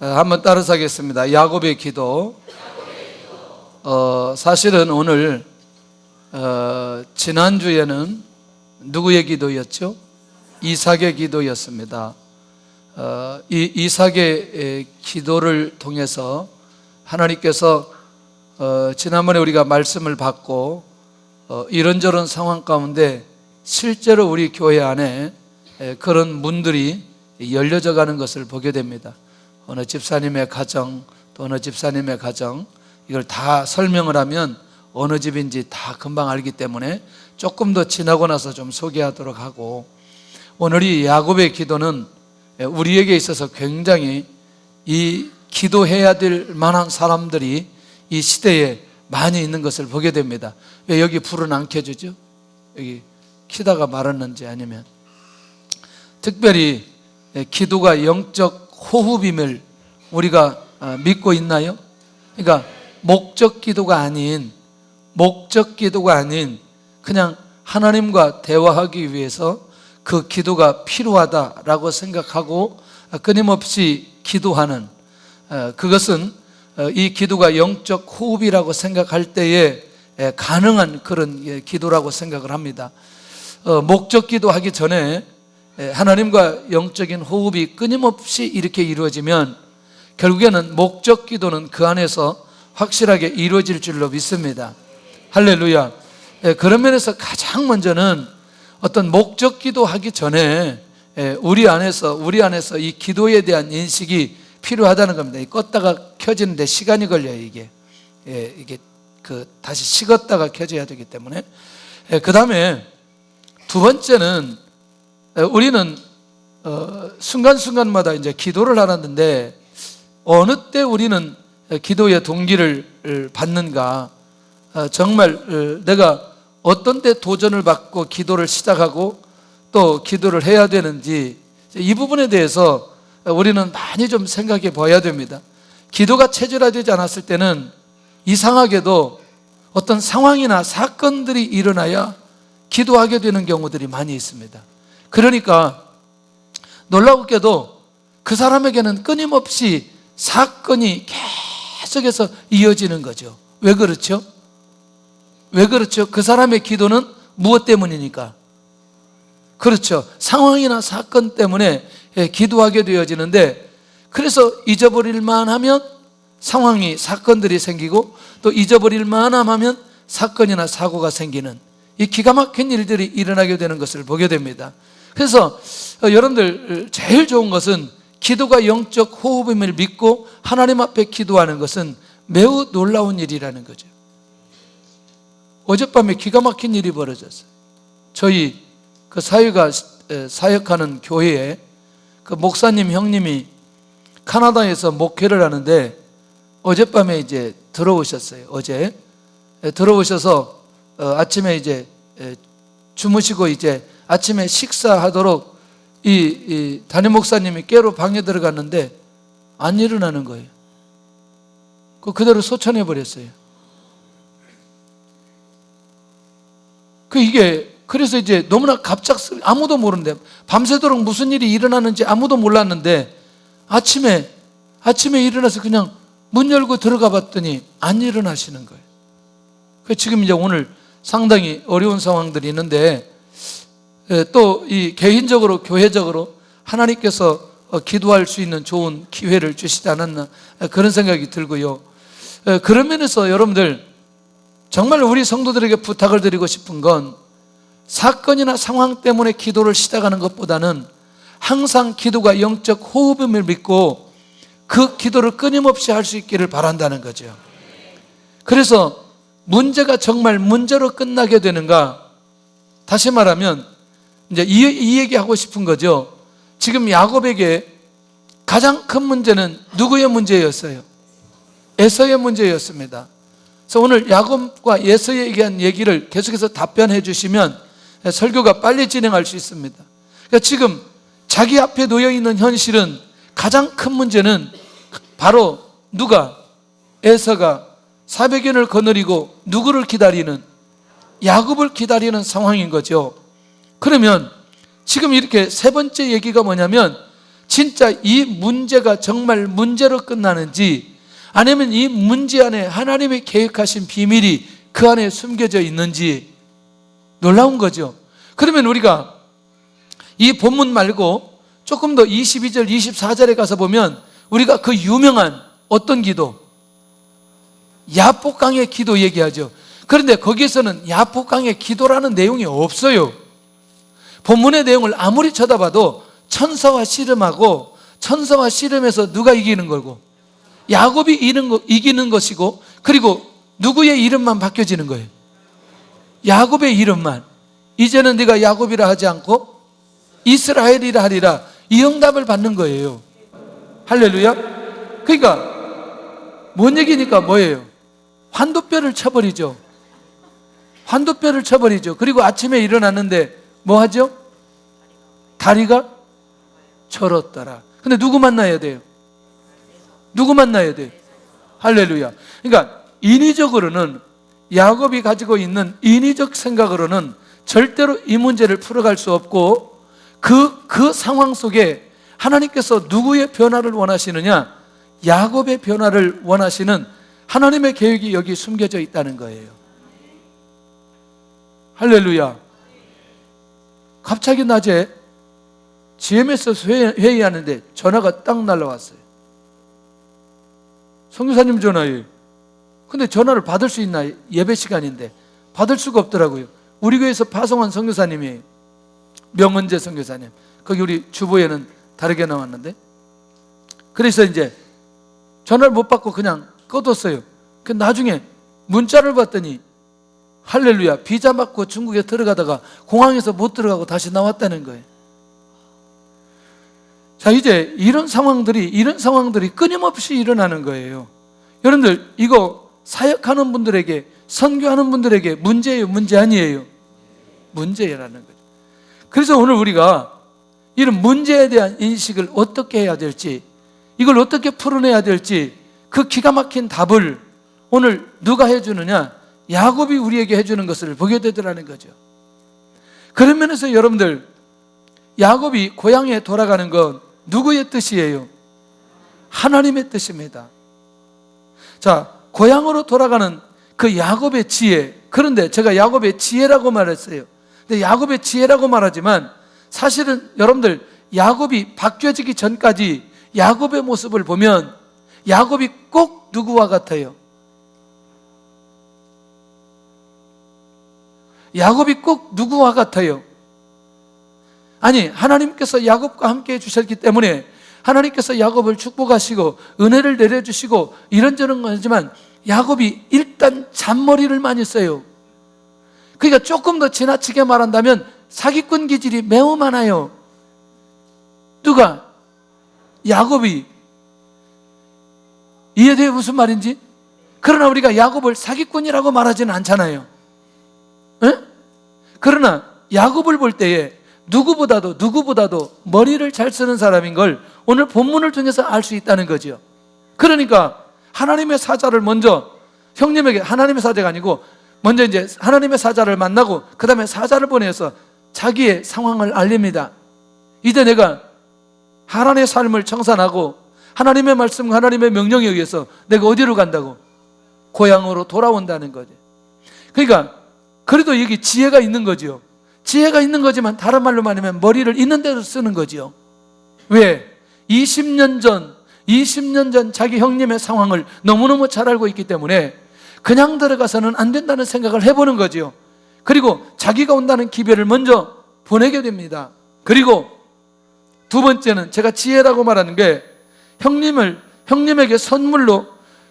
한번 따라서 하겠습니다. 야곱의 기도. 사실은 오늘 지난주에는 누구의 기도였죠? 이삭의 기도였습니다. 이삭의 기도를 통해서 하나님께서 지난번에 우리가 말씀을 받고 이런저런 상황 가운데 실제로 우리 교회 안에 그런 문들이 열려져 가는 것을 보게 됩니다. 어느 집사님의 가정, 또 어느 집사님의 가정, 이걸 다 설명을 하면 어느 집인지 다 금방 알기 때문에 조금 더 지나고 나서 좀 소개하도록 하고, 오늘이 야곱의 기도는 우리에게 있어서 굉장히 이 기도해야 될 만한 사람들이 이 시대에 많이 있는 것을 보게 됩니다. 왜 여기 불은 안 켜주죠? 여기 키다가 말았는지 아니면 특별히 기도가 영적 호흡임을 우리가 믿고 있나요? 그러니까 목적 기도가 아닌 그냥 하나님과 대화하기 위해서 그 기도가 필요하다라고 생각하고 끊임없이 기도하는, 그것은 이 기도가 영적 호흡이라고 생각할 때에 가능한 그런 기도라고 생각을 합니다. 목적 기도하기 전에 하나님과 영적인 호흡이 끊임없이 이렇게 이루어지면 결국에는 목적 기도는 그 안에서 확실하게 이루어질 줄로 믿습니다. 할렐루야. 그런 면에서 가장 먼저는 어떤 목적 기도하기 전에 우리 안에서 이 기도에 대한 인식이 필요하다는 겁니다. 껐다가 켜지는데 시간이 걸려요. 이게 다시 식었다가 켜져야 되기 때문에. 그 다음에 두 번째는 우리는 순간순간마다 이제 기도를 하는데 어느 때 우리는 기도의 동기를 받는가, 정말 내가 어떤 때 도전을 받고 기도를 시작하고 또 기도를 해야 되는지, 이 부분에 대해서 우리는 많이 좀 생각해 봐야 됩니다. 기도가 체질화되지 않았을 때는 이상하게도 어떤 상황이나 사건들이 일어나야 기도하게 되는 경우들이 많이 있습니다. 그러니까 놀랍게도 그 사람에게는 끊임없이 사건이 계속해서 이어지는 거죠. 왜 그렇죠? 그 사람의 기도는 무엇 때문이니까? 그렇죠. 상황이나 사건 때문에 기도하게 되어지는데, 그래서 잊어버릴만 하면 상황이, 사건들이 생기고, 또 잊어버릴만 하면 사건이나 사고가 생기는 이 기가 막힌 일들이 일어나게 되는 것을 보게 됩니다. 그래서 여러분들, 제일 좋은 것은 기도가 영적 호흡임을 믿고 하나님 앞에 기도하는 것은 매우 놀라운 일이라는 거죠. 어젯밤에 기가 막힌 일이 벌어졌어요. 저희 그 사회가 사역하는 교회에 그 목사님 형님이 카나다에서 목회를 하는데 어젯밤에 이제 들어오셨어요. 어제 들어오셔서 아침에 이제 주무시고 이제 아침에 식사하도록 이 담임 목사님이 깨로 방에 들어갔는데 안 일어나는 거예요. 그대로 소천해 버렸어요. 그래서 이제 너무나 갑작스럽게, 아무도 모르는데, 밤새도록 무슨 일이 일어나는지 아무도 몰랐는데 아침에 일어나서 그냥 문 열고 들어가 봤더니 안 일어나시는 거예요. 지금 이제 오늘 상당히 어려운 상황들이 있는데, 또 이 개인적으로 교회적으로 하나님께서 기도할 수 있는 좋은 기회를 주시지 않았나, 그런 생각이 들고요. 그런 면에서 여러분들, 정말 우리 성도들에게 부탁을 드리고 싶은 건 사건이나 상황 때문에 기도를 시작하는 것보다는 항상 기도가 영적 호흡임을 믿고 그 기도를 끊임없이 할 수 있기를 바란다는 거죠. 그래서 문제가 정말 문제로 끝나게 되는가? 다시 말하면 이제 이 얘기하고 싶은 거죠. 지금 야곱에게 가장 큰 문제는 누구의 문제였어요? 에서의 문제였습니다. 그래서 오늘 야곱과 에서에 대한 얘기를 계속해서 답변해 주시면 설교가 빨리 진행할 수 있습니다. 그러니까 지금 자기 앞에 놓여 있는 현실은, 가장 큰 문제는 바로 누가? 에서가 400년을 거느리고 누구를 기다리는? 야곱을 기다리는 상황인 거죠. 그러면 지금 이렇게 세 번째 얘기가 뭐냐면, 진짜 이 문제가 정말 문제로 끝나는지, 아니면 이 문제 안에 하나님의 계획하신 비밀이 그 안에 숨겨져 있는지 놀라운 거죠. 그러면 우리가 이 본문 말고 조금 더 22절, 24절에 가서 보면 우리가 그 유명한 어떤 기도, 야복강의 기도 얘기하죠. 그런데 거기에서는 야복강의 기도라는 내용이 없어요. 본문의 내용을 아무리 쳐다봐도 천사와 씨름하고, 천사와 씨름해서 누가 이기는 거고, 야곱이 이기는 것이고, 그리고 누구의 이름만 바뀌어지는 거예요? 야곱의 이름만. 이제는 네가 야곱이라 하지 않고 이스라엘이라 하리라, 이 응답을 받는 거예요. 할렐루야. 그러니까 뭔 얘기니까 뭐예요? 환도뼈를 쳐버리죠. 환도뼈를 쳐버리죠. 그리고 아침에 일어났는데 뭐 하죠? 다리가 절었더라. 근데 누구 만나야 돼요? 누구 만나야 돼요? 할렐루야. 그러니까 인위적으로는, 야곱이 가지고 있는 인위적 생각으로는 절대로 이 문제를 풀어갈 수 없고, 그 상황 속에 하나님께서 누구의 변화를 원하시느냐? 야곱의 변화를 원하시는 하나님의 계획이 여기 숨겨져 있다는 거예요. 할렐루야. 갑자기 낮에 GM에서 회의하는데 전화가 딱 날라왔어요. 선교사님 전화예요. 근데 전화를 받을 수 있나? 예배 시간인데 받을 수가 없더라고요. 우리 교회에서 파송한 선교사님이에요. 명은재 선교사님. 거기 우리 주보에는 다르게 나왔는데, 그래서 이제 전화를 못 받고 그냥 꺼뒀어요. 그 나중에 문자를 봤더니 할렐루야, 비자 맞고 중국에 들어가다가 공항에서 못 들어가고 다시 나왔다는 거예요. 자, 이제 이런 상황들이 끊임없이 일어나는 거예요. 여러분들, 이거 사역하는 분들에게, 선교하는 분들에게 문제예요, 문제 아니에요? 문제라는 거죠. 그래서 오늘 우리가 이런 문제에 대한 인식을 어떻게 해야 될지, 이걸 어떻게 풀어내야 될지, 그 기가 막힌 답을 오늘 누가 해주느냐? 야곱이 우리에게 해주는 것을 보게 되더라는 거죠. 그런 면에서 여러분들, 야곱이 고향에 돌아가는 건 누구의 뜻이에요? 하나님의 뜻입니다. 자, 고향으로 돌아가는 그 야곱의 지혜, 그런데 제가 야곱의 지혜라고 말했어요. 근데 야곱의 지혜라고 말하지만 사실은 여러분들, 야곱이 바뀌어지기 전까지 야곱의 모습을 보면 야곱이 꼭 누구와 같아요? 야곱이 꼭 누구와 같아요? 아니, 하나님께서 야곱과 함께 해주셨기 때문에 하나님께서 야곱을 축복하시고 은혜를 내려주시고 이런저런 거지만 야곱이 일단 잔머리를 많이 써요. 그러니까 조금 더 지나치게 말한다면 사기꾼 기질이 매우 많아요. 누가? 야곱이. 이해돼요? 무슨 말인지? 그러나 우리가 야곱을 사기꾼이라고 말하지는 않잖아요. 에? 그러나 야곱을 볼 때에 누구보다도 머리를 잘 쓰는 사람인 걸 오늘 본문을 통해서 알 수 있다는 거죠. 그러니까 하나님의 사자를 먼저 형님에게, 하나님의 사자가 아니고 먼저 이제 하나님의 사자를 만나고 그 다음에 사자를 보내서 자기의 상황을 알립니다. 이제 내가 하나님의 삶을 청산하고 하나님의 말씀과 하나님의 명령에 의해서 내가 어디로 간다고? 고향으로 돌아온다는 거죠. 그러니까 그래도 여기 지혜가 있는 거죠. 지혜가 있는 거지만 다른 말로 말하면 머리를 있는 대로 쓰는 거죠. 왜? 20년 전 자기 형님의 상황을 너무너무 잘 알고 있기 때문에 그냥 들어가서는 안 된다는 생각을 해보는 거죠. 그리고 자기가 온다는 기별을 먼저 보내게 됩니다. 그리고 두 번째는 제가 지혜라고 말하는 게 형님에게 선물로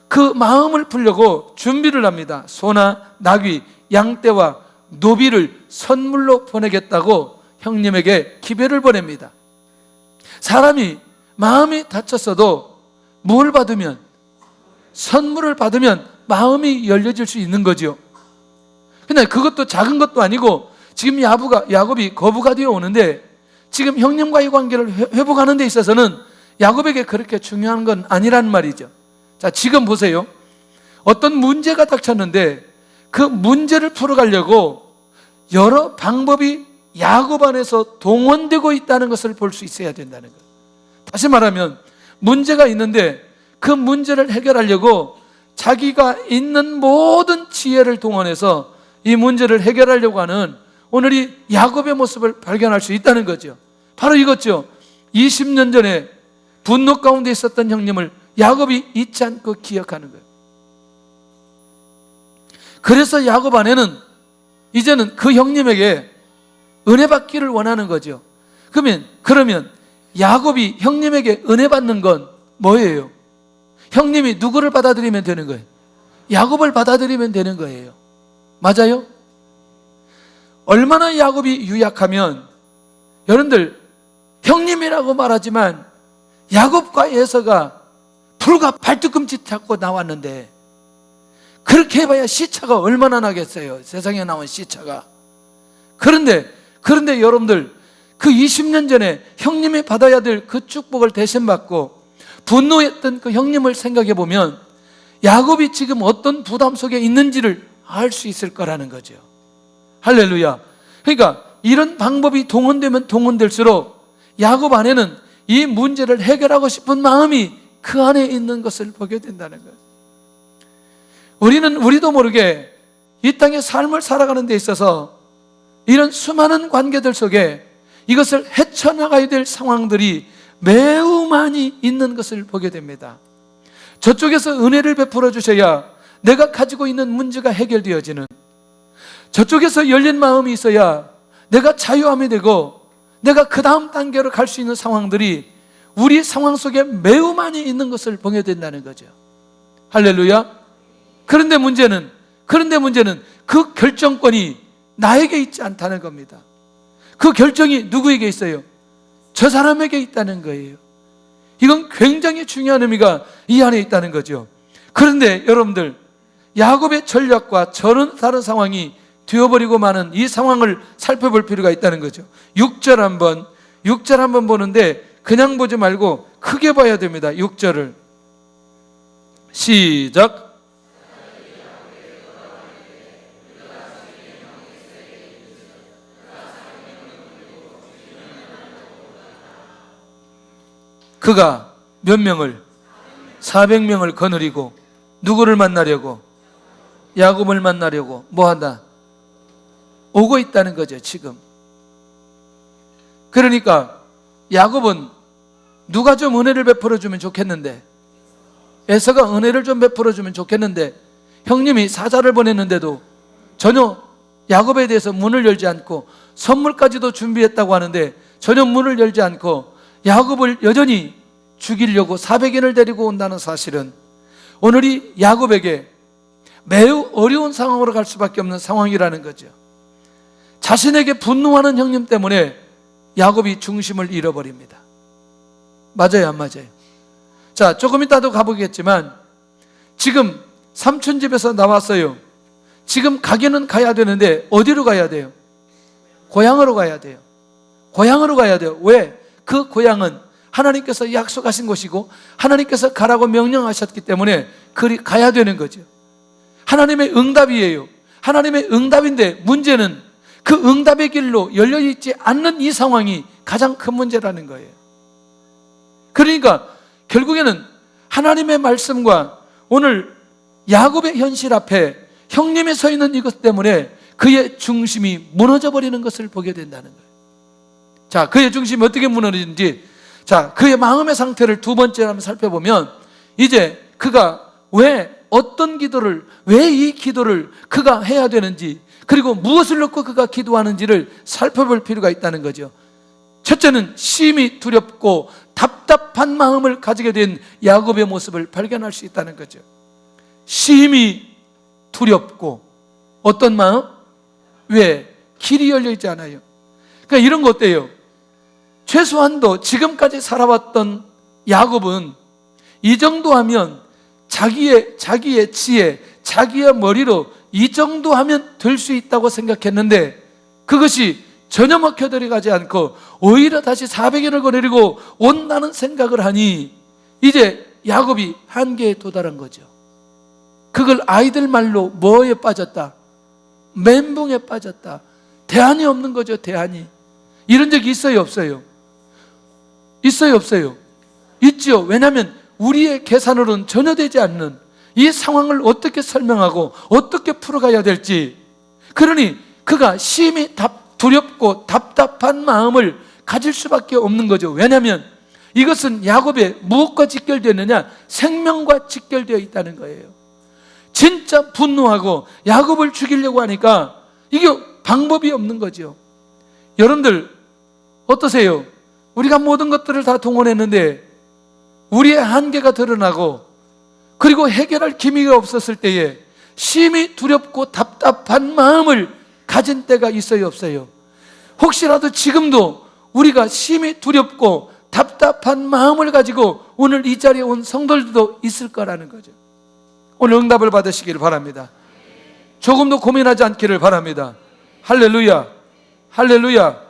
그 마음을 풀려고 준비를 합니다. 소나 나귀, 양떼와 노비를 선물로 보내겠다고 형님에게 기별을 보냅니다. 사람이 마음이 다쳤어도 뭘 받으면? 선물을 받으면 마음이 열려질 수 있는 거죠. 근데 그것도 작은 것도 아니고 지금 야곱이 거부가 되어 오는데 지금 형님과의 관계를 회복하는 데 있어서는 야곱에게 그렇게 중요한 건 아니란 말이죠. 자, 지금 보세요. 어떤 문제가 닥쳤는데 그 문제를 풀어가려고 여러 방법이 야곱 안에서 동원되고 있다는 것을 볼 수 있어야 된다는 거예요. 다시 말하면 문제가 있는데 그 문제를 해결하려고 자기가 있는 모든 지혜를 동원해서 이 문제를 해결하려고 하는 오늘 이 야곱의 모습을 발견할 수 있다는 거죠. 바로 이거죠. 20년 전에 분노 가운데 있었던 형님을 야곱이 잊지 않고 기억하는 거예요. 그래서 야곱 안에는 이제는 그 형님에게 은혜 받기를 원하는 거죠. 그러면 야곱이 형님에게 은혜 받는 건 뭐예요? 형님이 누구를 받아들이면 되는 거예요? 야곱을 받아들이면 되는 거예요. 맞아요? 얼마나 야곱이 유약하면, 여러분들 형님이라고 말하지만 야곱과 에서가 불과 발뒤꿈치 잡고 나왔는데, 그렇게 해봐야 시차가 얼마나 나겠어요? 세상에 나온 시차가. 그런데 여러분들 그 20년 전에 형님이 받아야 될 그 축복을 대신 받고 분노했던 그 형님을 생각해 보면 야곱이 지금 어떤 부담 속에 있는지를 알 수 있을 거라는 거죠. 할렐루야. 그러니까 이런 방법이 동원되면 동원될수록 야곱 안에는 이 문제를 해결하고 싶은 마음이 그 안에 있는 것을 보게 된다는 거예요. 우리도 모르게 이 땅의 삶을 살아가는 데 있어서 이런 수많은 관계들 속에 이것을 헤쳐나가야 될 상황들이 매우 많이 있는 것을 보게 됩니다. 저쪽에서 은혜를 베풀어 주셔야 내가 가지고 있는 문제가 해결되어지는, 저쪽에서 열린 마음이 있어야 내가 자유함이 되고 내가 그 다음 단계로 갈 수 있는 상황들이 우리 상황 속에 매우 많이 있는 것을 보게 된다는 거죠. 할렐루야. 그런데 문제는 그 결정권이 나에게 있지 않다는 겁니다. 그 결정이 누구에게 있어요? 저 사람에게 있다는 거예요. 이건 굉장히 중요한 의미가 이 안에 있다는 거죠. 그런데 여러분들, 야곱의 전략과 저는 다른 상황이 되어버리고 마는 이 상황을 살펴볼 필요가 있다는 거죠. 6절 한번 보는데 그냥 보지 말고 크게 봐야 됩니다. 6절을 시작. 그가 몇 명을? 400명을 거느리고 누구를 만나려고? 야곱을 만나려고 뭐한다? 오고 있다는 거죠, 지금. 그러니까 야곱은 누가 좀 은혜를 베풀어 주면 좋겠는데, 에서가 은혜를 좀 베풀어 주면 좋겠는데, 형님이 사자를 보냈는데도 전혀 야곱에 대해서 문을 열지 않고 선물까지도 준비했다고 하는데 전혀 문을 열지 않고 야곱을 여전히 죽이려고 400인을 데리고 온다는 사실은 오늘이 야곱에게 매우 어려운 상황으로 갈 수밖에 없는 상황이라는 거죠. 자신에게 분노하는 형님 때문에 야곱이 중심을 잃어버립니다. 맞아요, 안 맞아요? 자, 조금 이따도 가보겠지만 지금 삼촌 집에서 나왔어요. 지금 가기는 가야 되는데 어디로 가야 돼요? 고향으로 가야 돼요. 고향으로 가야 돼요. 왜? 그 고향은 하나님께서 약속하신 곳이고 하나님께서 가라고 명령하셨기 때문에 그리 가야 되는 거죠. 하나님의 응답이에요. 하나님의 응답인데 문제는 그 응답의 길로 열려있지 않는 이 상황이 가장 큰 문제라는 거예요. 그러니까 결국에는 하나님의 말씀과 오늘 야곱의 현실 앞에 형님이 서 있는 이것 때문에 그의 중심이 무너져 버리는 것을 보게 된다는 거예요. 자, 그의 중심이 어떻게 무너지는지, 자, 그의 마음의 상태를 두 번째로 한번 살펴보면 이제 그가 왜 어떤 기도를, 왜 이 기도를 그가 해야 되는지, 그리고 무엇을 놓고 그가 기도하는지를 살펴볼 필요가 있다는 거죠. 첫째는 심히 두렵고 답답한 마음을 가지게 된 야곱의 모습을 발견할 수 있다는 거죠. 심히 두렵고 어떤 마음? 왜? 길이 열려있지 않아요. 그러니까 이런 거 어때요? 최소한도 지금까지 살아왔던 야곱은 이 정도 하면 자기의 지혜, 자기의 머리로 이 정도 하면 될 수 있다고 생각했는데 그것이 전혀 먹혀 들어가지 않고 오히려 다시 400인을 거느리고 온다는 생각을 하니 이제 야곱이 한계에 도달한 거죠. 그걸 아이들 말로 뭐에 빠졌다? 멘붕에 빠졌다. 대안이 없는 거죠, 대안이. 이런 적이 있어요, 없어요? 있어요, 없어요? 있지요. 왜냐하면 우리의 계산으로는 전혀 되지 않는 이 상황을 어떻게 설명하고 어떻게 풀어가야 될지, 그러니 그가 심히 두렵고 답답한 마음을 가질 수밖에 없는 거죠. 왜냐하면 이것은 야곱의 무엇과 직결되느냐? 생명과 직결되어 있다는 거예요. 진짜 분노하고 야곱을 죽이려고 하니까 이게 방법이 없는 거죠. 여러분들 어떠세요? 우리가 모든 것들을 다 동원했는데 우리의 한계가 드러나고 그리고 해결할 기미가 없었을 때에 심히 두렵고 답답한 마음을 가진 때가 있어요, 없어요? 혹시라도 지금도 우리가 심히 두렵고 답답한 마음을 가지고 오늘 이 자리에 온 성도들도 있을 거라는 거죠. 오늘 응답을 받으시기를 바랍니다. 조금도 고민하지 않기를 바랍니다. 할렐루야, 할렐루야.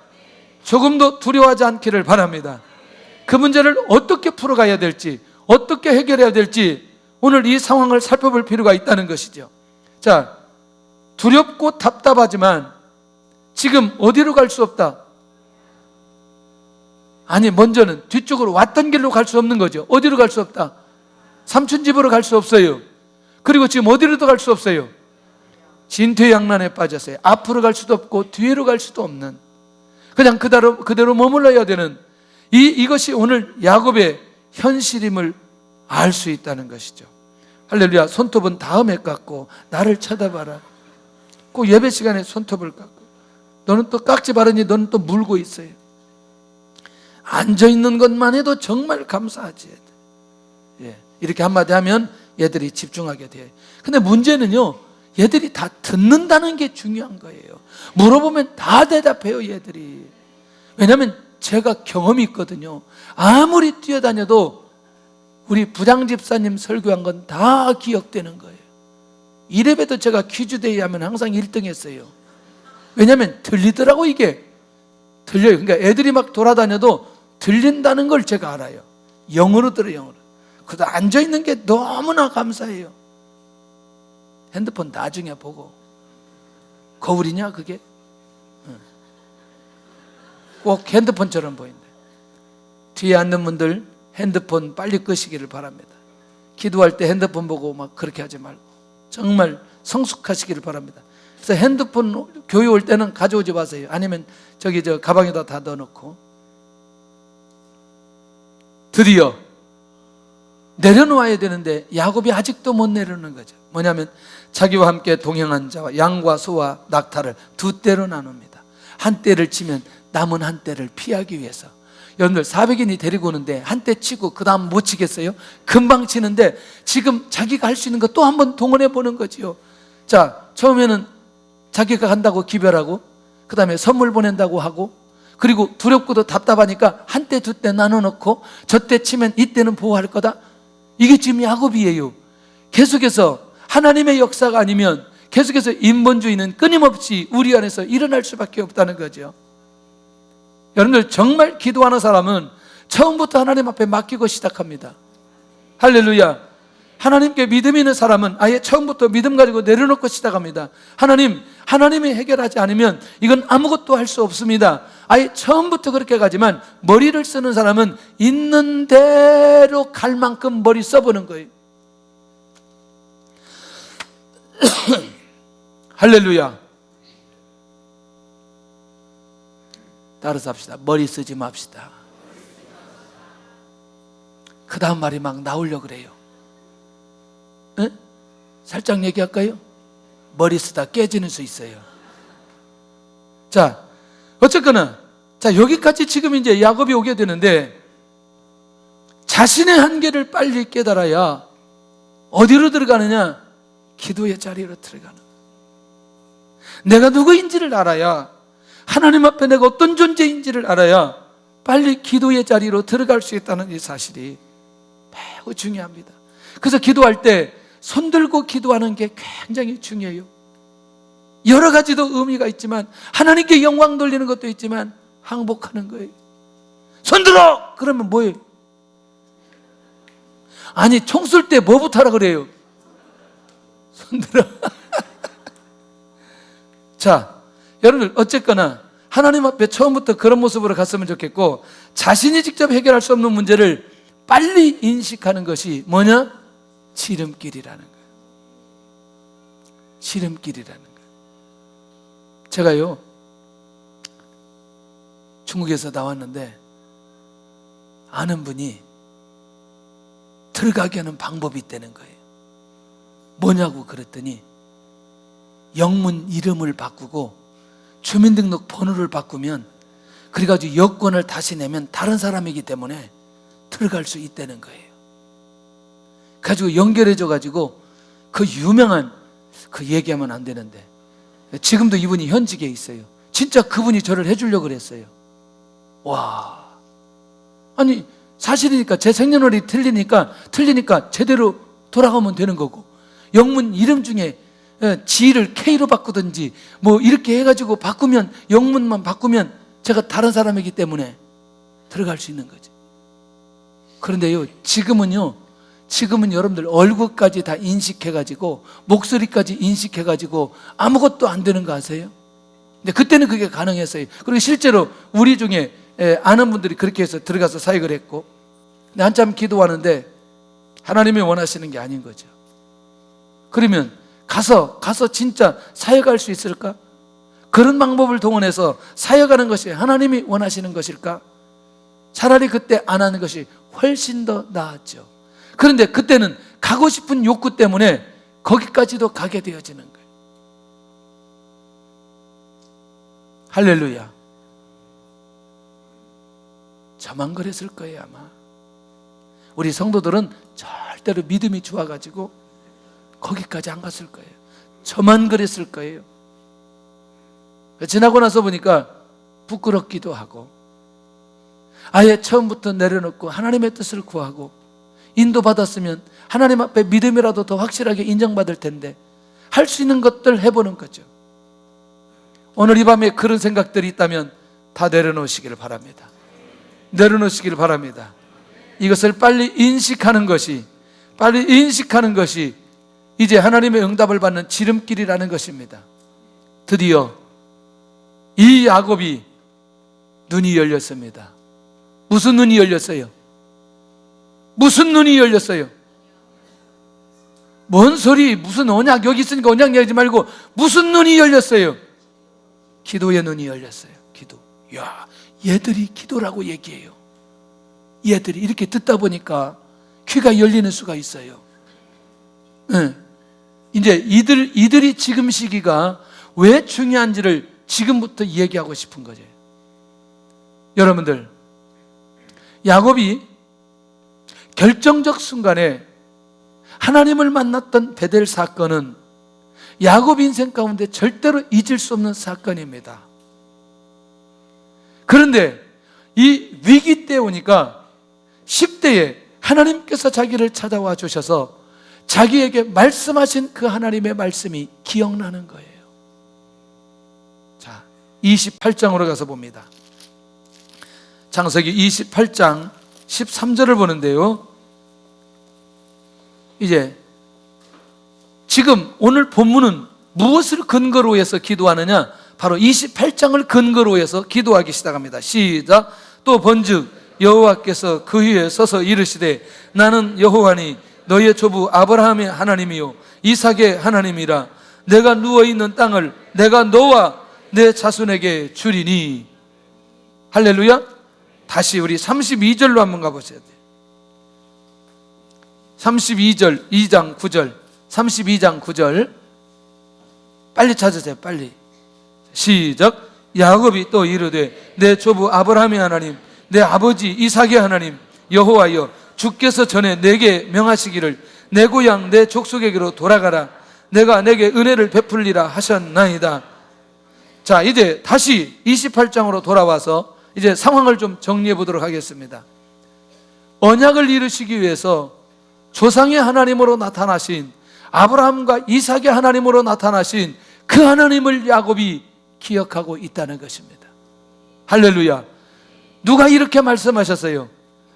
조금도 두려워하지 않기를 바랍니다. 그 문제를 어떻게 풀어가야 될지, 어떻게 해결해야 될지 오늘 이 상황을 살펴볼 필요가 있다는 것이죠. 자, 두렵고 답답하지만 지금 어디로 갈 수 없다? 아니, 먼저는 뒤쪽으로 왔던 길로 갈 수 없는 거죠. 어디로 갈 수 없다? 삼촌 집으로 갈 수 없어요. 그리고 지금 어디로도 갈 수 없어요. 진퇴양난에 빠졌어요. 앞으로 갈 수도 없고 뒤로 갈 수도 없는, 그냥 그대로 머물러야 되는 이것이 오늘 야곱의 현실임을 알 수 있다는 것이죠. 할렐루야. 손톱은 다음에 깎고 나를 쳐다봐라. 꼭 예배 시간에 손톱을 깎고, 너는 또 깎지 말으니 너는 또 물고 있어요. 앉아있는 것만 해도 정말 감사하지. 예, 이렇게 한마디 하면 얘들이 집중하게 돼요. 근데 문제는요, 얘들이 다 듣는다는 게 중요한 거예요. 물어보면 다 대답해요, 얘들이. 왜냐하면 제가 경험이 있거든요. 아무리 뛰어다녀도 우리 부장집사님 설교한 건 다 기억되는 거예요. 이래봬도 제가 퀴즈데이 하면 항상 1등 했어요. 왜냐하면 들리더라고. 이게 들려요. 그러니까 애들이 막 돌아다녀도 들린다는 걸 제가 알아요. 영어로 들어요, 영어로. 그래도 앉아있는 게 너무나 감사해요. 핸드폰 나중에 보고. 거울이냐 그게? 꼭 핸드폰처럼 보인다. 뒤에 앉는 분들 핸드폰 빨리 끄시기를 바랍니다. 기도할 때 핸드폰 보고 막 그렇게 하지 말고 정말 성숙하시기를 바랍니다. 그래서 핸드폰 교회 올 때는 가져오지 마세요. 아니면 저기 저 가방에다 다 넣어놓고. 드디어 내려놓아야 되는데 야곱이 아직도 못 내려놓는 거죠. 뭐냐면 자기와 함께 동행한 자와 양과 소와 낙타를 두 떼로 나눕니다. 한 떼를 치면 남은 한 떼를 피하기 위해서. 여러분들 400인이 데리고 오는데 한 떼 치고 그 다음 못 치겠어요? 금방 치는데 지금 자기가 할 수 있는 거 또 한 번 동원해 보는 거지요. 자, 처음에는 자기가 간다고 기별하고, 그 다음에 선물 보낸다고 하고, 그리고 두렵고도 답답하니까 한 떼 두 떼 나눠놓고 저 떼 치면 이 떼는 보호할 거다. 이게 지금 야곱이에요. 계속해서 하나님의 역사가 아니면 계속해서 인본주의는 끊임없이 우리 안에서 일어날 수밖에 없다는 거죠. 여러분들 정말 기도하는 사람은 처음부터 하나님 앞에 맡기고 시작합니다. 할렐루야. 하나님께 믿음이 있는 사람은 아예 처음부터 믿음 가지고 내려놓고 시작합니다. 하나님이 해결하지 않으면 이건 아무것도 할 수 없습니다. 아예 처음부터 그렇게 가지만 머리를 쓰는 사람은 있는 대로 갈 만큼 머리 써보는 거예요. 할렐루야. 따라서 합시다. 머리 쓰지 맙시다. 그 다음 말이 막 나오려고 그래요. 에? 살짝 얘기할까요? 머리 쓰다 깨지는 수 있어요. 자, 어쨌거나 자, 여기까지 지금 이제 야곱이 오게 되는데 자신의 한계를 빨리 깨달아야 어디로 들어가느냐? 기도의 자리로 들어가는. 내가 누구인지를 알아야, 하나님 앞에 내가 어떤 존재인지를 알아야 빨리 기도의 자리로 들어갈 수 있다는 이 사실이 매우 중요합니다. 그래서 기도할 때 손들고 기도하는 게 굉장히 중요해요. 여러 가지도 의미가 있지만 하나님께 영광 돌리는 것도 있지만 항복하는 거예요. 손들어! 그러면 뭐예요? 아니, 총 쏠 때 뭐부터 하라 그래요? 손들어. 자, 여러분들 어쨌거나 하나님 앞에 처음부터 그런 모습으로 갔으면 좋겠고, 자신이 직접 해결할 수 없는 문제를 빨리 인식하는 것이 뭐냐? 지름길이라는 거예요. 지름길이라는 거예요. 제가요, 중국에서 나왔는데 아는 분이 들어가게 하는 방법이 있다는 거예요. 뭐냐고 그랬더니 영문 이름을 바꾸고 주민등록 번호를 바꾸면, 그래가지고 여권을 다시 내면 다른 사람이기 때문에 들어갈 수 있다는 거예요. 가지고 연결해줘가지고 그 유명한, 그 얘기하면 안 되는데, 지금도 이분이 현직에 있어요. 진짜 그분이 저를 해주려고 그랬어요. 와, 아니 사실이니까 제 생년월일이 틀리니까 제대로 돌아가면 되는 거고, 영문 이름 중에 G를 K로 바꾸든지 뭐 이렇게 해가지고 바꾸면, 영문만 바꾸면 제가 다른 사람이기 때문에 들어갈 수 있는 거지. 그런데요, 지금은 여러분들 얼굴까지 다 인식해가지고 목소리까지 인식해가지고 아무것도 안 되는 거 아세요? 근데 그때는 그게 가능했어요. 그리고 실제로 우리 중에 아는 분들이 그렇게 해서 들어가서 사역을 했고, 근데 한참 기도하는데 하나님이 원하시는 게 아닌 거죠. 그러면 가서 진짜 사역할 수 있을까? 그런 방법을 동원해서 사역하는 것이 하나님이 원하시는 것일까? 차라리 그때 안 하는 것이 훨씬 더 나았죠. 그런데 그때는 가고 싶은 욕구 때문에 거기까지도 가게 되어지는 거예요. 할렐루야. 저만 그랬을 거예요 아마. 우리 성도들은 절대로 믿음이 좋아가지고 거기까지 안 갔을 거예요. 저만 그랬을 거예요. 지나고 나서 보니까 부끄럽기도 하고, 아예 처음부터 내려놓고 하나님의 뜻을 구하고 인도받았으면 하나님 앞에 믿음이라도 더 확실하게 인정받을 텐데, 할 수 있는 것들 해보는 거죠. 오늘 이 밤에 그런 생각들이 있다면 다 내려놓으시기를 바랍니다. 내려놓으시기를 바랍니다. 이것을 빨리 인식하는 것이 이제 하나님의 응답을 받는 지름길이라는 것입니다. 드디어 이 야곱이 눈이 열렸습니다. 무슨 눈이 열렸어요? 무슨 눈이 열렸어요? 뭔 소리, 무슨 언약, 여기 있으니까 언약 얘기하지 말고 무슨 눈이 열렸어요? 기도의 눈이 열렸어요. 기도. 야, 얘들이 기도라고 얘기해요. 얘들이 이렇게 듣다 보니까 귀가 열리는 수가 있어요. 네. 이제 이들이 지금 시기가 왜 중요한지를 지금부터 얘기하고 싶은 거죠. 여러분들, 야곱이 결정적 순간에 하나님을 만났던 베델 사건은 야곱 인생 가운데 절대로 잊을 수 없는 사건입니다. 그런데 이 위기 때 오니까 10대에 하나님께서 자기를 찾아와 주셔서 자기에게 말씀하신 그 하나님의 말씀이 기억나는 거예요. 자, 28장으로 가서 봅니다. 창세기 28장 13절을 보는데요, 이제 지금 오늘 본문은 무엇을 근거로 해서 기도하느냐? 바로 28장을 근거로 해서 기도하기 시작합니다. 시작. 또 번즉 여호와께서 그 위에 서서 이르시되 나는 여호와니 너의 조부 아브라함의 하나님이요 이삭의 하나님이라. 내가 누워있는 땅을 내가 너와 내 자손에게 주리니. 할렐루야. 다시 우리 32절로 한번 가보셔야 돼요. 32절 2장 9절 32장 9절 빨리 찾으세요. 빨리. 시작. 야곱이 또 이르되 내 조부 아브라함의 하나님 내 아버지 이삭의 하나님 여호와여 주께서 전에 내게 명하시기를 내 고향 내 족속에게로 돌아가라. 내가 내게 은혜를 베풀리라 하셨나이다. 자, 이제 다시 28장으로 돌아와서 이제 상황을 좀 정리해 보도록 하겠습니다. 언약을 이루시기 위해서 조상의 하나님으로 나타나신 아브라함과 이삭의 하나님으로 나타나신 그 하나님을 야곱이 기억하고 있다는 것입니다. 할렐루야. 누가 이렇게 말씀하셨어요?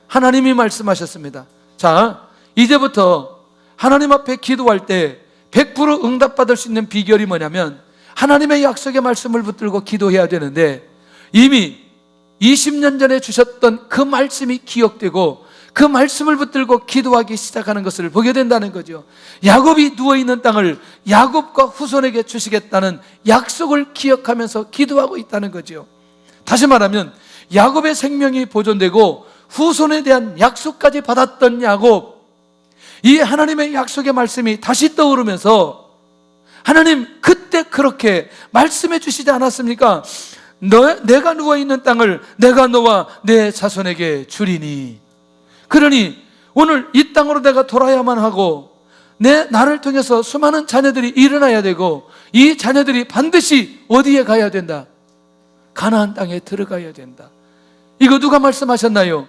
하나님이 말씀하셨습니다. 자, 이제부터 하나님 앞에 기도할 때 100% 응답받을 수 있는 비결이 뭐냐면 하나님의 약속의 말씀을 붙들고 기도해야 되는데, 이미 20년 전에 주셨던 그 말씀이 기억되고 그 말씀을 붙들고 기도하기 시작하는 것을 보게 된다는 거죠. 야곱이 누워있는 땅을 야곱과 후손에게 주시겠다는 약속을 기억하면서 기도하고 있다는 거죠. 다시 말하면 야곱의 생명이 보존되고 후손에 대한 약속까지 받았던 야곱, 이 하나님의 약속의 말씀이 다시 떠오르면서 하나님 그때 그렇게 말씀해 주시지 않았습니까? 내가 누워있는 땅을 내가 너와 내 자손에게 주리니, 그러니 오늘 이 땅으로 내가 돌아야만 하고 나를 통해서 수많은 자녀들이 일어나야 되고 이 자녀들이 반드시 어디에 가야 된다? 가나안 땅에 들어가야 된다. 이거 누가 말씀하셨나요?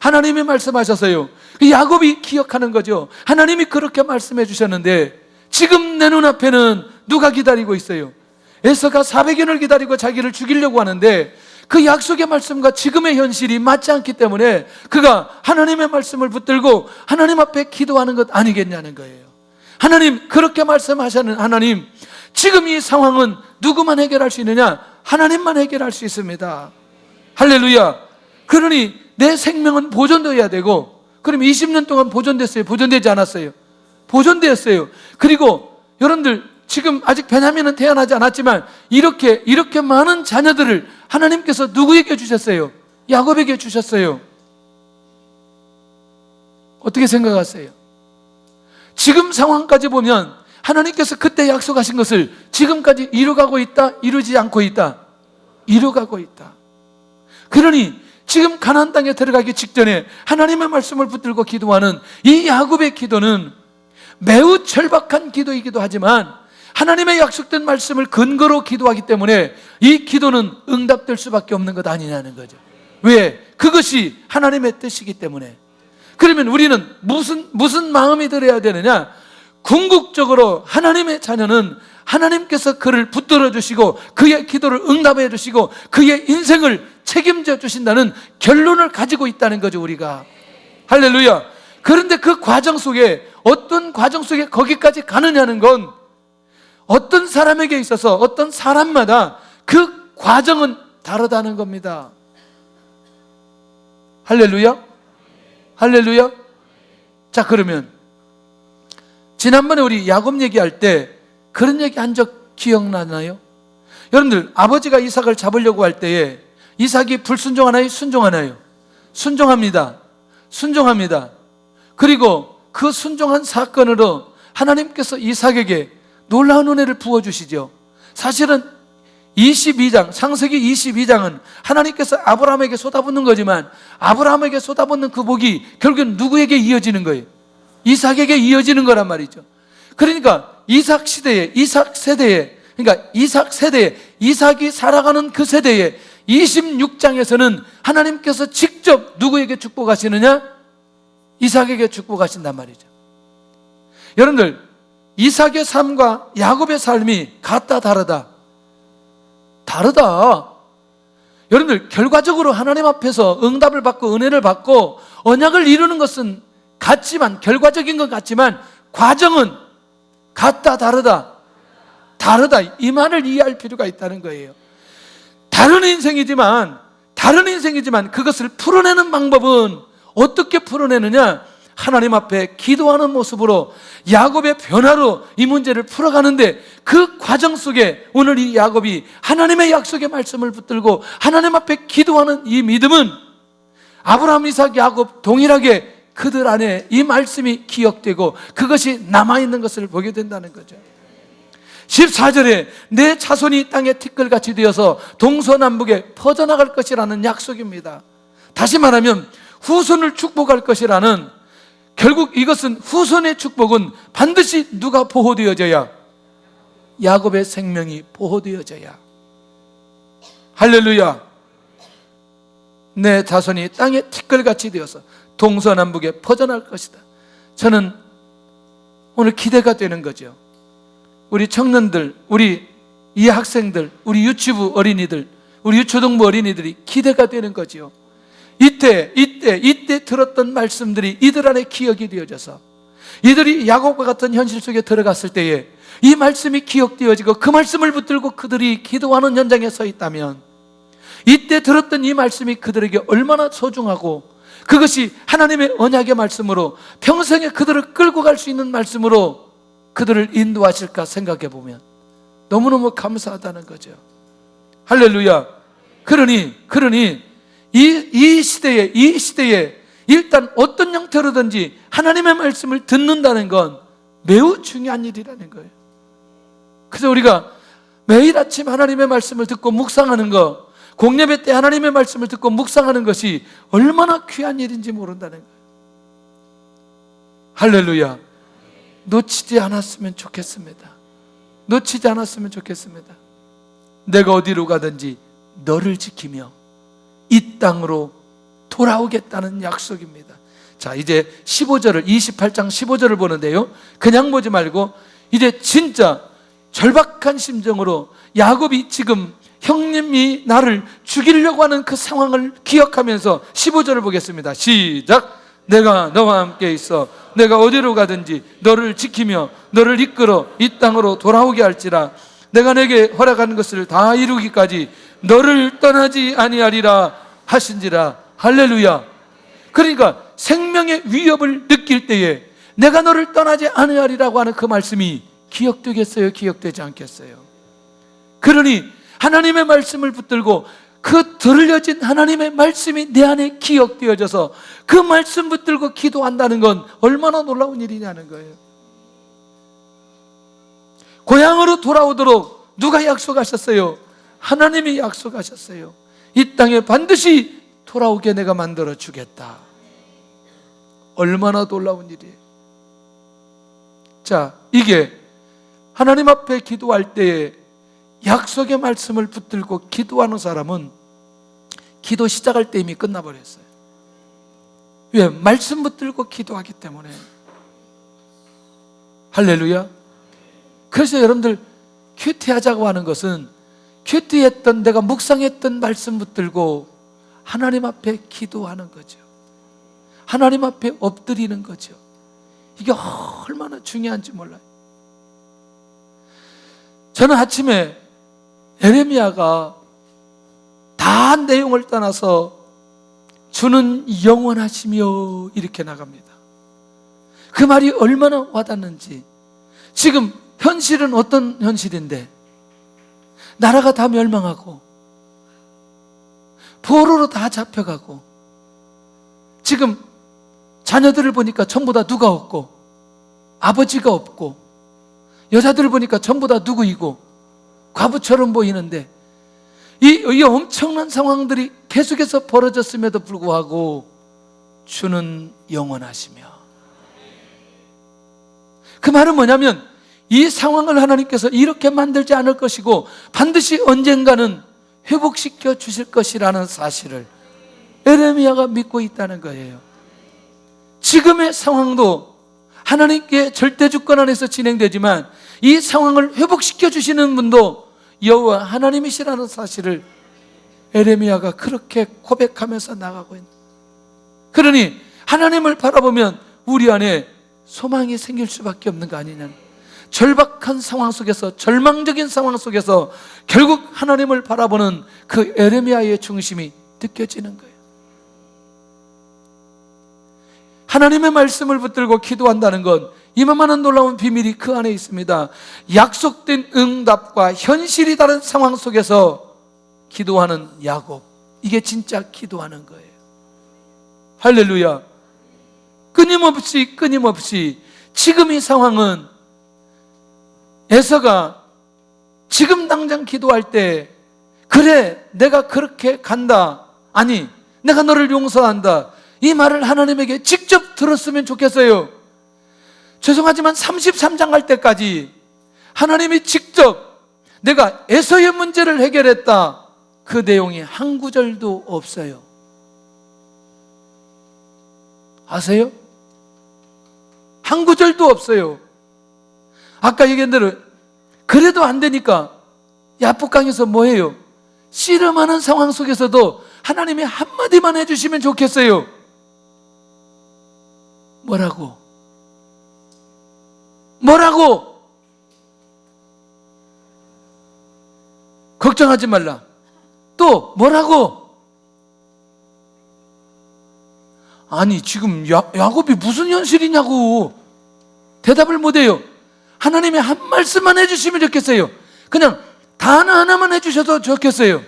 하나님이 말씀하셨어요. 야곱이 기억하는 거죠. 하나님이 그렇게 말씀해 주셨는데 지금 내 눈앞에는 누가 기다리고 있어요? 에서가 400년을 기다리고 자기를 죽이려고 하는데 그 약속의 말씀과 지금의 현실이 맞지 않기 때문에 그가 하나님의 말씀을 붙들고 하나님 앞에 기도하는 것 아니겠냐는 거예요. 하나님, 그렇게 말씀하시는 하나님, 지금 이 상황은 누구만 해결할 수 있느냐? 하나님만 해결할 수 있습니다. 할렐루야. 그러니 내 생명은 보존되어야 되고, 그럼 20년 동안 보존됐어요? 보존되지 않았어요? 보존되었어요. 그리고 여러분들 지금 아직 베냐민은 태어나지 않았지만 이렇게 많은 자녀들을 하나님께서 누구에게 주셨어요? 야곱에게 주셨어요. 어떻게 생각하세요? 지금 상황까지 보면 하나님께서 그때 약속하신 것을 지금까지 이루어가고 있다? 이루지 않고 있다? 이루어가고 있다. 그러니 지금 가나안 땅에 들어가기 직전에 하나님의 말씀을 붙들고 기도하는 이 야곱의 기도는 매우 절박한 기도이기도 하지만 하나님의 약속된 말씀을 근거로 기도하기 때문에 이 기도는 응답될 수밖에 없는 것 아니냐는 거죠. 왜? 그것이 하나님의 뜻이기 때문에. 그러면 우리는 무슨 마음이 들어야 되느냐? 궁극적으로 하나님의 자녀는 하나님께서 그를 붙들어 주시고 그의 기도를 응답해 주시고 그의 인생을 책임져 주신다는 결론을 가지고 있다는 거죠, 우리가. 할렐루야. 그런데 그 과정 속에, 어떤 과정 속에 거기까지 가느냐는 건 어떤 사람에게 있어서 어떤 사람마다 그 과정은 다르다는 겁니다. 할렐루야. 할렐루야. 자, 그러면 지난번에 우리 야곱 얘기할 때 그런 얘기 한 적 기억나나요? 여러분들, 아버지가 이삭을 잡으려고 할 때에 이삭이 불순종하나요? 순종하나요? 순종합니다. 순종합니다. 그리고 그 순종한 사건으로 하나님께서 이삭에게 놀라운 은혜를 부어주시죠. 사실은 22장, 창세기 22장은 하나님께서 아브라함에게 쏟아붓는 거지만 아브라함에게 쏟아붓는 그 복이 결국은 누구에게 이어지는 거예요? 이삭에게 이어지는 거란 말이죠. 그러니까 이삭 시대에, 이삭 세대에, 그러니까 이삭 세대에, 이삭이 살아가는 그 세대에 26장에서는 하나님께서 직접 누구에게 축복하시느냐? 이삭에게 축복하신단 말이죠. 여러분들, 이삭의 삶과 야곱의 삶이 같다 다르다? 다르다. 여러분들, 결과적으로 하나님 앞에서 응답을 받고 은혜를 받고 언약을 이루는 것은 같지만, 결과적인 건 같지만 과정은 같다 다르다? 다르다. 이 말을 이해할 필요가 있다는 거예요. 다른 인생이지만 그것을 풀어내는 방법은 어떻게 풀어내느냐? 하나님 앞에 기도하는 모습으로 야곱의 변화로 이 문제를 풀어가는데, 그 과정 속에 오늘 이 야곱이 하나님의 약속의 말씀을 붙들고 하나님 앞에 기도하는 이 믿음은 아브라함, 이삭, 야곱 동일하게 그들 안에 이 말씀이 기억되고 그것이 남아있는 것을 보게 된다는 거죠. 14절에 내 자손이 땅에 티끌같이 되어서 동서남북에 퍼져나갈 것이라는 약속입니다. 다시 말하면 후손을 축복할 것이라는, 결국 이것은 후손의 축복은 반드시 누가 보호되어져야? 야곱의 생명이 보호되어져야. 할렐루야. 내 자손이 땅에 티끌같이 되어서 동서남북에 퍼져나갈 것이다. 저는 오늘 기대가 되는 거죠. 우리 청년들, 우리 이 학생들, 우리 유치부 어린이들, 우리 유초등부 어린이들이 기대가 되는 거죠. 이때 들었던 말씀들이 이들 안에 기억이 되어져서 이들이 야곱과 같은 현실 속에 들어갔을 때에 이 말씀이 기억되어지고 그 말씀을 붙들고 그들이 기도하는 현장에 서 있다면, 이때 들었던 이 말씀이 그들에게 얼마나 소중하고 그것이 하나님의 언약의 말씀으로 평생에 그들을 끌고 갈 수 있는 말씀으로 그들을 인도하실까 생각해 보면 너무너무 감사하다는 거죠. 할렐루야. 그러니 이 시대에 일단 어떤 형태로든지 하나님의 말씀을 듣는다는 건 매우 중요한 일이라는 거예요. 그래서 우리가 매일 아침 하나님의 말씀을 듣고 묵상하는 거, 공예배 때 하나님의 말씀을 듣고 묵상하는 것이 얼마나 귀한 일인지 모른다는 거예요. 할렐루야. 놓치지 않았으면 좋겠습니다. 놓치지 않았으면 좋겠습니다. 내가 어디로 가든지 너를 지키며 이 땅으로 돌아오겠다는 약속입니다. 자, 이제 28장 15절을 보는데요, 그냥 보지 말고 이제 진짜 절박한 심정으로 야곱이 지금 형님이 나를 죽이려고 하는 그 상황을 기억하면서 15절을 보겠습니다. 시작. 내가 너와 함께 있어 내가 어디로 가든지 너를 지키며 너를 이끌어 이 땅으로 돌아오게 할지라. 내가 내게 허락한 것을 다 이루기까지 너를 떠나지 아니하리라 하신지라. 할렐루야. 그러니까 생명의 위협을 느낄 때에 내가 너를 떠나지 아니하리라고 하는 그 말씀이 기억되겠어요? 기억되지 않겠어요? 그러니 하나님의 말씀을 붙들고 그 들려진 하나님의 말씀이 내 안에 기억되어져서 그 말씀 붙들고 기도한다는 건 얼마나 놀라운 일이냐는 거예요. 고향으로 돌아오도록 누가 약속하셨어요? 하나님이 약속하셨어요. 이 땅에 반드시 돌아오게 내가 만들어 주겠다. 얼마나 놀라운 일이에요. 자, 이게 하나님 앞에 기도할 때에 약속의 말씀을 붙들고 기도하는 사람은 기도 시작할 때 이미 끝나버렸어요. 왜? 말씀 붙들고 기도하기 때문에. 할렐루야. 그래서 여러분들 큐티하자고 하는 것은 큐티했던, 내가 묵상했던 말씀 붙들고 하나님 앞에 기도하는 거죠. 하나님 앞에 엎드리는 거죠. 이게 얼마나 중요한지 몰라요. 저는 아침에 예레미야가 다 내용을 떠나서 주는 영원하시며 이렇게 나갑니다. 그 말이 얼마나 와닿는지. 지금 현실은 어떤 현실인데 나라가 다 멸망하고 포로로 다 잡혀가고 지금 자녀들을 보니까 전부 다 누가 없고 아버지가 없고 여자들을 보니까 전부 다 누구이고 과부처럼 보이는데 이 엄청난 상황들이 계속해서 벌어졌음에도 불구하고 주는 영원하시며. 그 말은 뭐냐면 이 상황을 하나님께서 이렇게 만들지 않을 것이고 반드시 언젠가는 회복시켜 주실 것이라는 사실을 예레미야가 믿고 있다는 거예요. 지금의 상황도 하나님께 절대 주권 안에서 진행되지만 이 상황을 회복시켜 주시는 분도 여호와 하나님이시라는 사실을 예레미야가 그렇게 고백하면서 나가고 있는. 그러니 하나님을 바라보면 우리 안에 소망이 생길 수밖에 없는 거 아니냐. 절박한 상황 속에서, 절망적인 상황 속에서 결국 하나님을 바라보는 그 예레미야의 중심이 느껴지는 거예요. 하나님의 말씀을 붙들고 기도한다는 건 이만한 놀라운 비밀이 그 안에 있습니다. 약속된 응답과 현실이 다른 상황 속에서 기도하는 야곱, 이게 진짜 기도하는 거예요. 할렐루야. 끊임없이 지금 이 상황은 에서가 지금 당장 기도할 때 그래 내가 그렇게 간다, 아니 내가 너를 용서한다, 이 말을 하나님에게 직접 들었으면 좋겠어요. 죄송하지만 33장 갈 때까지 하나님이 직접 내가 에서의 문제를 해결했다, 그 내용이 한 구절도 없어요. 아세요? 한 구절도 없어요. 아까 얘기한 대로 그래도 안 되니까 야복강에서 뭐해요? 씨름하는 상황 속에서도 하나님이 한마디만 해주시면 좋겠어요. 뭐라고? 걱정하지 말라. 또 뭐라고? 아니 지금 야곱이 무슨 현실이냐고 대답을 못해요. 하나님의 한 말씀만 해주시면 좋겠어요. 그냥 단어 하나만 해주셔도 좋겠어요.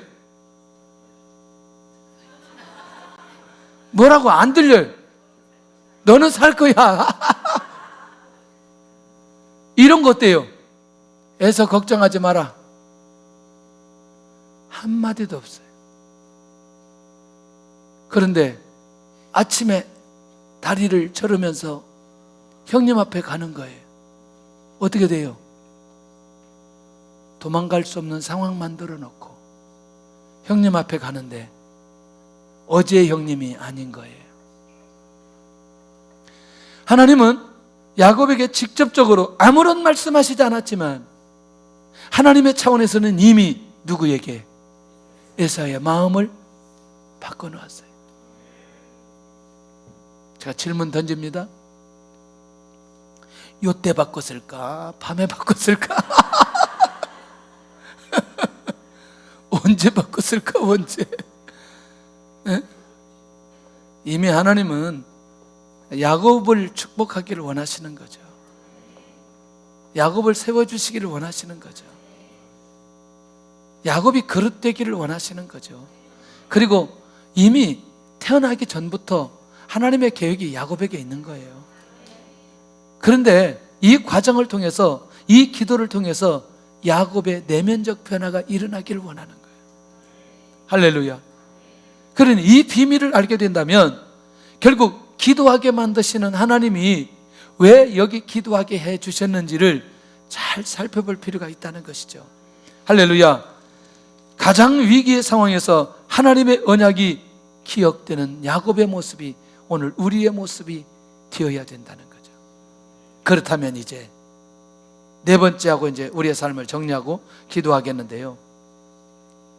뭐라고 안 들려요. 너는 살 거야. 이런 거 어때요? 애서 걱정하지 마라. 한마디도 없어요. 그런데 아침에 다리를 저르면서 형님 앞에 가는 거예요. 어떻게 돼요? 도망갈 수 없는 상황 만들어 놓고 형님 앞에 가는데 어제의 형님이 아닌 거예요. 하나님은 야곱에게 직접적으로 아무런 말씀하시지 않았지만 하나님의 차원에서는 이미 누구에게? 에사의 마음을 바꿔놓았어요. 제가 질문 던집니다. 요때 바꿨을까? 밤에 바꿨을까? 언제 바꿨을까? 언제? 네? 이미 하나님은 야곱을 축복하기를 원하시는 거죠. 야곱을 세워주시기를 원하시는 거죠. 야곱이 그릇 되기를 원하시는 거죠. 그리고 이미 태어나기 전부터 하나님의 계획이 야곱에게 있는 거예요. 그런데 이 과정을 통해서, 이 기도를 통해서 야곱의 내면적 변화가 일어나기를 원하는 거예요. 할렐루야. 그러니 이 비밀을 알게 된다면 결국 기도하게 만드시는 하나님이 왜 여기 기도하게 해 주셨는지를 잘 살펴볼 필요가 있다는 것이죠. 할렐루야. 가장 위기의 상황에서 하나님의 언약이 기억되는 야곱의 모습이 오늘 우리의 모습이 되어야 된다는 거죠. 그렇다면 이제 네 번째하고 이제 우리의 삶을 정리하고 기도하겠는데요.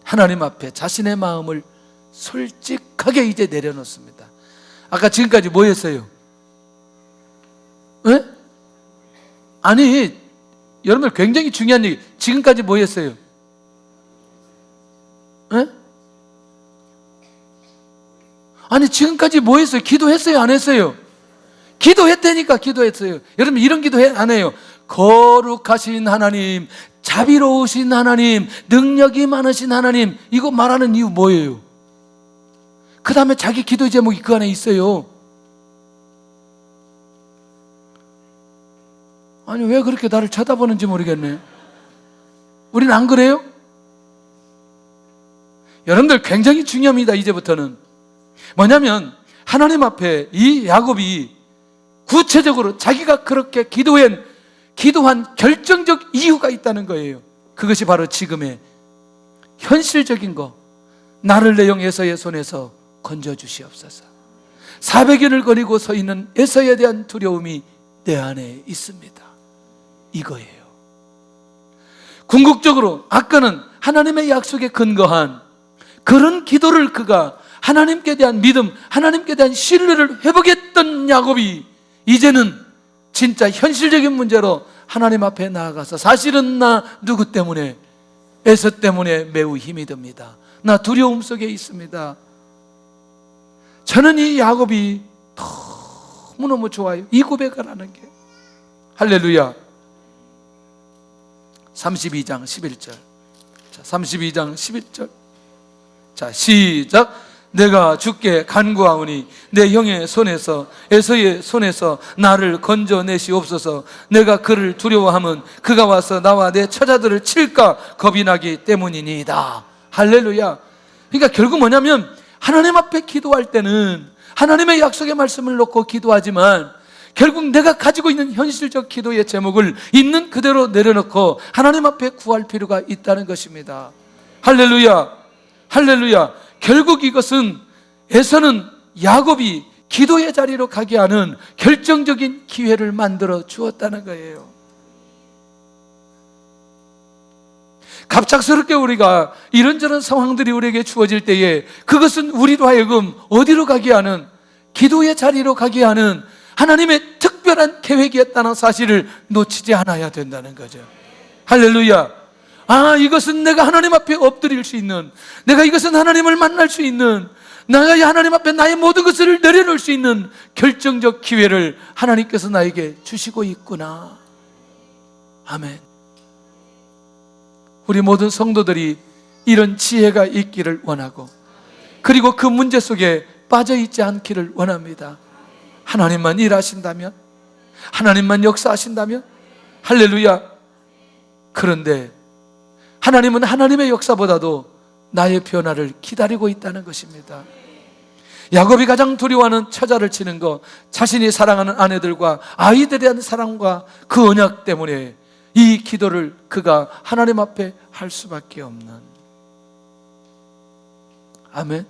하나님 앞에 자신의 마음을 솔직하게 이제 내려놓습니다. 아까 지금까지 뭐 했어요? 네? 아니, 여러분 굉장히 중요한 얘기. 지금까지 뭐 했어요? 네? 아니, 지금까지 뭐 했어요? 기도했어요? 안 했어요? 기도했다니까. 기도했어요. 여러분 이런 기도 안 해요. 거룩하신 하나님, 자비로우신 하나님, 능력이 많으신 하나님, 이거 말하는 이유 뭐예요? 그 다음에 자기 기도 제목이 그 안에 있어요. 아니, 왜 그렇게 나를 쳐다보는지 모르겠네. 우린 안 그래요? 여러분들 굉장히 중요합니다. 이제부터는 뭐냐면 하나님 앞에 이 야곱이 구체적으로 자기가 그렇게 기도한 결정적 이유가 있다는 거예요. 그것이 바로 지금의 현실적인 거, 나를 내 영 에서의 손에서 건져주시옵소서. 400년을 거리고 서 있는 에서에 대한 두려움이 내 안에 있습니다. 이거예요. 궁극적으로 아까는 하나님의 약속에 근거한 그런 기도를 그가 하나님께 대한 믿음, 하나님께 대한 신뢰를 회복했던 야곱이 이제는 진짜 현실적인 문제로 하나님 앞에 나아가서 사실은 나 누구 때문에, 에서 때문에 매우 힘이 듭니다. 나 두려움 속에 있습니다. 저는 이 야곱이 너무너무 좋아요. 이 고백을 하는 게. 할렐루야. 32장 11절. 자, 32장 11절. 자, 시작. 내가 주께 간구하오니 내 형의 손에서, 에서의 손에서 나를 건져내시옵소서. 내가 그를 두려워함은 그가 와서 나와 내 처자들을 칠까 겁이 나기 때문이니이다. 할렐루야. 그러니까 결국 뭐냐면 하나님 앞에 기도할 때는 하나님의 약속의 말씀을 놓고 기도하지만 결국 내가 가지고 있는 현실적 기도의 제목을 있는 그대로 내려놓고 하나님 앞에 구할 필요가 있다는 것입니다. 할렐루야. 할렐루야. 결국 이것은 에서는 야곱이 기도의 자리로 가게 하는 결정적인 기회를 만들어 주었다는 거예요. 갑작스럽게 우리가 이런저런 상황들이 우리에게 주어질 때에 그것은 우리로 하여금 어디로 가게 하는, 기도의 자리로 가게 하는 하나님의 특별한 계획이었다는 사실을 놓치지 않아야 된다는 거죠. 할렐루야. 아, 이것은 내가 하나님 앞에 엎드릴 수 있는, 내가 이것은 하나님을 만날 수 있는, 내가 하나님 앞에 나의 모든 것을 내려놓을 수 있는 결정적 기회를 하나님께서 나에게 주시고 있구나. 아멘. 우리 모든 성도들이 이런 지혜가 있기를 원하고, 그리고 그 문제 속에 빠져있지 않기를 원합니다. 하나님만 일하신다면, 하나님만 역사하신다면, 할렐루야. 그런데 하나님은 하나님의 역사보다도 나의 변화를 기다리고 있다는 것입니다. 야곱이 가장 두려워하는 처자를 치는 것, 자신이 사랑하는 아내들과 아이들에 대한 사랑과 그 언약 때문에 이 기도를 그가 하나님 앞에 할 수밖에 없는. 아멘.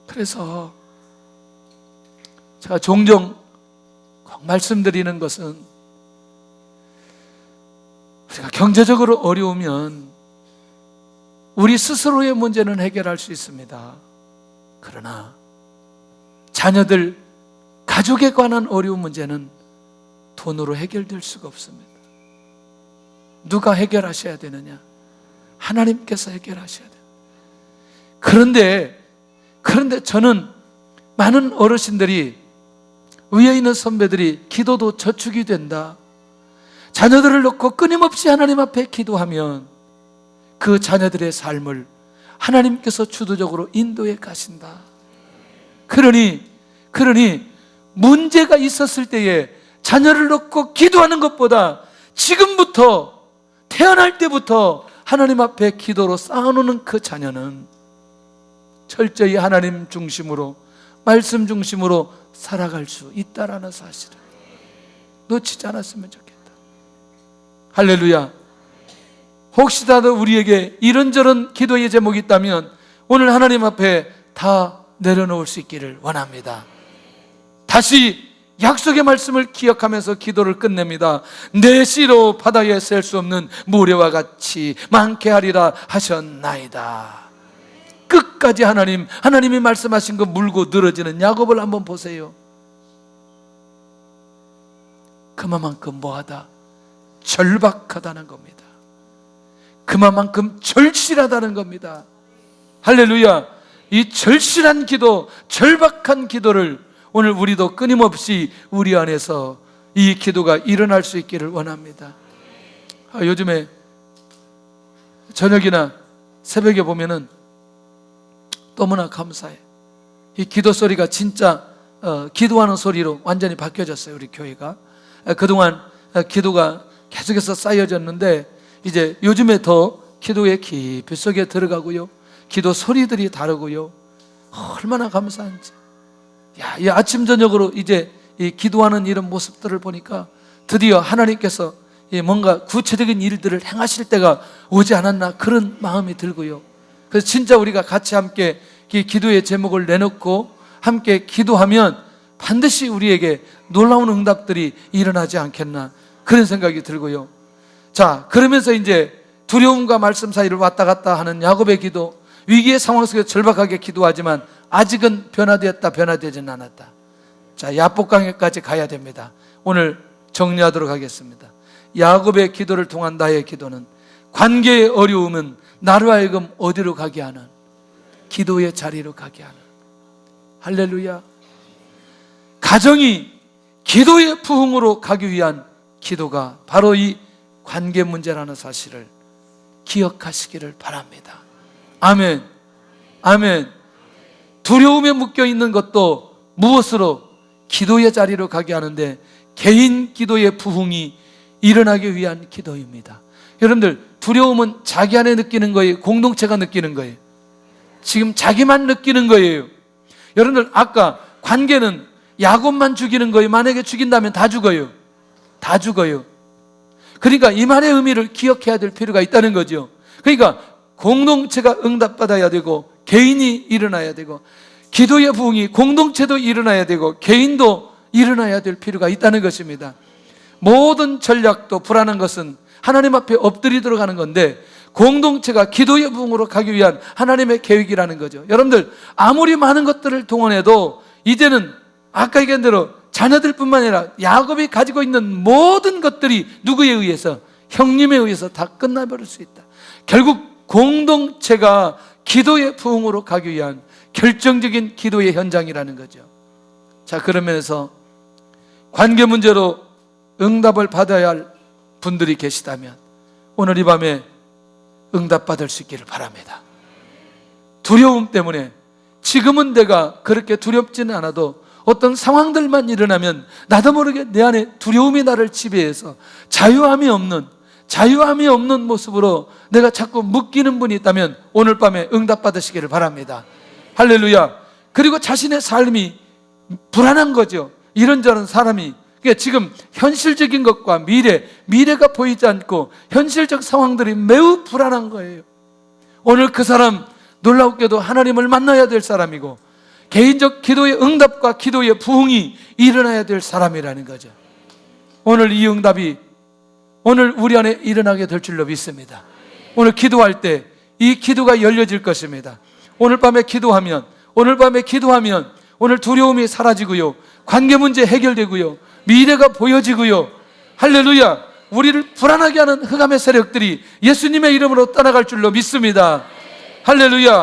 그래서 제가 종종 꼭 말씀드리는 것은, 우리가 경제적으로 어려우면 우리 스스로의 문제는 해결할 수 있습니다. 그러나 자녀들, 가족에 관한 어려운 문제는 돈으로 해결될 수가 없습니다. 누가 해결하셔야 되느냐? 하나님께서 해결하셔야 돼요. 그런데 저는 많은 어르신들이, 위에 있는 선배들이 기도도 저축이 된다, 자녀들을 놓고 끊임없이 하나님 앞에 기도하면 그 자녀들의 삶을 하나님께서 주도적으로 인도해 가신다. 그러니 문제가 있었을 때에 자녀를 놓고 기도하는 것보다 지금부터, 태어날 때부터 하나님 앞에 기도로 쌓아놓는 그 자녀는 철저히 하나님 중심으로, 말씀 중심으로 살아갈 수 있다라는 사실을 놓치지 않았으면 좋겠다. 할렐루야. 혹시라도 우리에게 이런저런 기도의 제목이 있다면 오늘 하나님 앞에 다 내려놓을 수 있기를 원합니다. 다시 약속의 말씀을 기억하면서 기도를 끝냅니다. 내 씨로 바다에 셀 수 없는 모래와 같이 많게 하리라 하셨나이다. 끝까지 하나님이 말씀하신 거 물고 늘어지는 야곱을 한번 보세요. 그만큼 뭐하다? 절박하다는 겁니다. 그만큼 절실하다는 겁니다. 할렐루야. 이 절실한 기도, 절박한 기도를 오늘 우리도 끊임없이 우리 안에서 이 기도가 일어날 수 있기를 원합니다. 요즘에 저녁이나 새벽에 보면은 너무나 감사해. 이 기도 소리가 진짜 기도하는 소리로 완전히 바뀌어졌어요. 우리 교회가 그동안 기도가 계속해서 쌓여졌는데 이제 요즘에 더 기도의 깊이 속에 들어가고요, 기도 소리들이 다르고요. 얼마나 감사한지. 이 아침 저녁으로 이제 이 기도하는 이런 모습들을 보니까 드디어 하나님께서 뭔가 구체적인 일들을 행하실 때가 오지 않았나, 그런 마음이 들고요. 그래서 진짜 우리가 같이 함께 이 기도의 제목을 내놓고 함께 기도하면 반드시 우리에게 놀라운 응답들이 일어나지 않겠나, 그런 생각이 들고요. 자, 그러면서 이제 두려움과 말씀 사이를 왔다 갔다 하는 야곱의 기도, 위기의 상황 속에 절박하게 기도하지만 아직은 변화되지는 않았다. 자, 야복강에까지 가야 됩니다. 오늘 정리하도록 하겠습니다. 야곱의 기도를 통한 나의 기도는, 관계의 어려움은 나로 하여금 어디로 가게 하는? 기도의 자리로 가게 하는. 할렐루야. 가정이 기도의 부흥으로 가기 위한 기도가 바로 이 관계 문제라는 사실을 기억하시기를 바랍니다. 아멘. 아멘. 두려움에 묶여 있는 것도 무엇으로? 기도의 자리로 가게 하는데, 개인 기도의 부흥이 일어나기 위한 기도입니다. 여러분들, 두려움은 자기 안에 느끼는 거예요? 공동체가 느끼는 거예요? 지금 자기만 느끼는 거예요. 여러분들, 아까 관계는 야곱만 죽이는 거예요? 만약에 죽인다면 다 죽어요. 다 죽어요. 그러니까 이 말의 의미를 기억해야 될 필요가 있다는 거죠. 그러니까 공동체가 응답받아야 되고, 개인이 일어나야 되고, 기도의 부흥이 공동체도 일어나야 되고 개인도 일어나야 될 필요가 있다는 것입니다. 모든 전략도 불안한 것은 하나님 앞에 엎드리도록 하는 건데, 공동체가 기도의 부흥으로 가기 위한 하나님의 계획이라는 거죠. 여러분들, 아무리 많은 것들을 동원해도 이제는 아까 얘기한 대로 자녀들뿐만 아니라 야곱이 가지고 있는 모든 것들이 누구에 의해서? 형님에 의해서 다 끝나버릴 수 있다. 결국 공동체가 기도의 부흥으로 가기 위한 결정적인 기도의 현장이라는 거죠. 자, 그러면서 관계 문제로 응답을 받아야 할 분들이 계시다면 오늘 이 밤에 응답받을 수 있기를 바랍니다. 두려움 때문에 지금은 내가 그렇게 두렵지는 않아도 어떤 상황들만 일어나면 나도 모르게 내 안에 두려움이 나를 지배해서 자유함이 없는 모습으로 내가 자꾸 묶이는 분이 있다면 오늘 밤에 응답받으시기를 바랍니다. 할렐루야. 그리고 자신의 삶이 불안한 거죠. 이런저런 사람이 지금 현실적인 것과 미래가 보이지 않고 현실적 상황들이 매우 불안한 거예요. 오늘 그 사람 놀랍게도 하나님을 만나야 될 사람이고 개인적 기도의 응답과 기도의 부흥이 일어나야 될 사람이라는 거죠. 오늘 이 응답이 오늘 우리 안에 일어나게 될 줄로 믿습니다. 오늘 기도할 때 이 기도가 열려질 것입니다. 오늘 밤에 기도하면 오늘 두려움이 사라지고요, 관계 문제 해결되고요, 미래가 보여지고요, 할렐루야, 우리를 불안하게 하는 흑암의 세력들이 예수님의 이름으로 떠나갈 줄로 믿습니다. 할렐루야.